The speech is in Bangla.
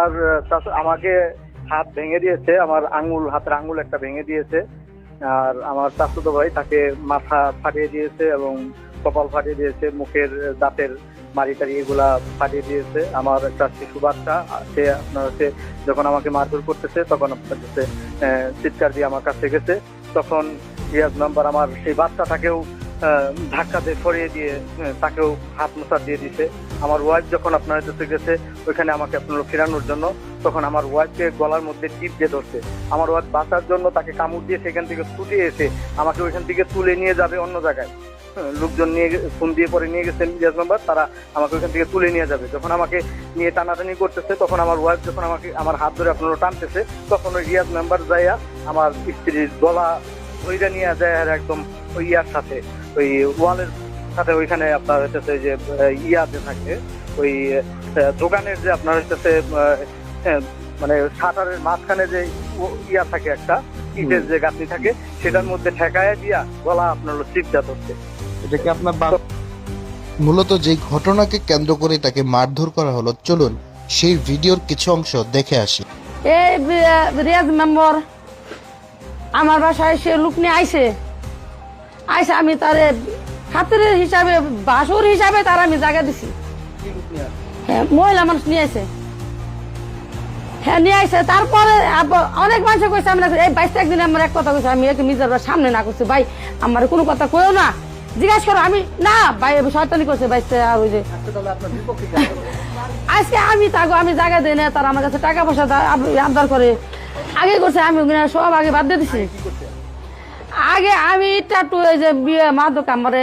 আর আমাকে হাত ভেঙে দিয়েছে, আমার হাতের আঙ্গুল একটা ভেঙে দিয়েছে। আর আমার চাচাতো ভাই তাকে মাথা ফাটিয়ে দিয়েছে এবং কপাল ফাটিয়ে দিয়েছে, মুখের দাঁতের মারি টারি এগুলা ফাটিয়ে দিয়েছে। আমার একটা শিশু বাচ্চা, সে আপনার হচ্ছে যখন আমাকে মারধর করতেছে তখন আপনার কাছে চিৎকার দিয়ে আমার কাছে গেছে। তখন রিয়াজ মেম্বার আমার সেই বাচ্চাটাকেও ধাক্কা দিয়ে সরিয়ে দিয়ে তাকেও হাত মোছা দিয়ে দিছে। আমার ওয়াইফ যখন আপনার কাছে গেছে ওইখানে আমাকে আপনার ফেরানোর জন্য, তখন আমার ওয়াইফকে গলার মধ্যে টিপ দিয়ে ধরছে। আমার ওয়াইফ বাঁচার জন্য তাকে কামড় দিয়ে সেখান থেকে ছুটে এসে আমাকে ওইখান থেকে তুলে নিয়ে যাবে অন্য জায়গায়। লোকজন নিয়ে ফোন দিয়ে পরে নিয়ে গেছেন রিয়াজ মেম্বার, তারা আমাকে ওইখান থেকে তুলে নিয়ে যাবে। যখন আমাকে নিয়ে টানাটানি করতেছে তখন আমার ওয়াইফ যখন আমাকে আমার হাত ধরে আপনারা টানতেছে, তখন ওই রিয়াজ মেম্বার যাইয়া আমার স্ত্রীর গলা ওইটা নিয়ে যায় আর একদম ওই ইয়ার সাথে, ওই ওয়ালের সাথে, ওইখানে আপনার হচ্ছে যে ইয়াতে থাকে ওই দোকানের যে আপনার হচ্ছে মানে শাটারের মাঝখানে যে ইয়া থাকে একটা ইটের যে গাঁথনি থাকে, সেটার মধ্যে ঠেকায় দিয়া গলা আপনার চিপটা ধরছে। এটা কি আপনার মূলত যে ঘটনাকে কেন্দ্র করে তাকে মারধর করা হলো, চলুন সেই ভিডিওর কিছু অংশ দেখে আসি। এই রিয়াজ মেম্বার আমার বাসায় সে লোক নিয়ে আইসে আমি তার হাতের হিসাবে বাসুর হিসাবে তার আমি জায়গা দিছি। হ্যাঁ, মহিলা মানুষ নিয়ে আসে, হ্যাঁ নিয়ে আসে। তারপরে অনেক মানুষ কইছে, আমি এই 22 একদিন আমার এক কথা কইছে, আমি নিজের সামনে না করছি, ভাই আমার কোনো কথা কইও না, জিজ্ঞাসা করো। আমি না ভাই শয়তানি করছে 22 আর ওই যে আজকে আমি জায়গা দিই না, তারা আমার কাছে টাকা পয়সা আবদার করে। আগে করছে, আমি সব আগে বাদ দিয়ে দিছি। আগে আমি টাটু এই যে বিয়ে মাদক আমার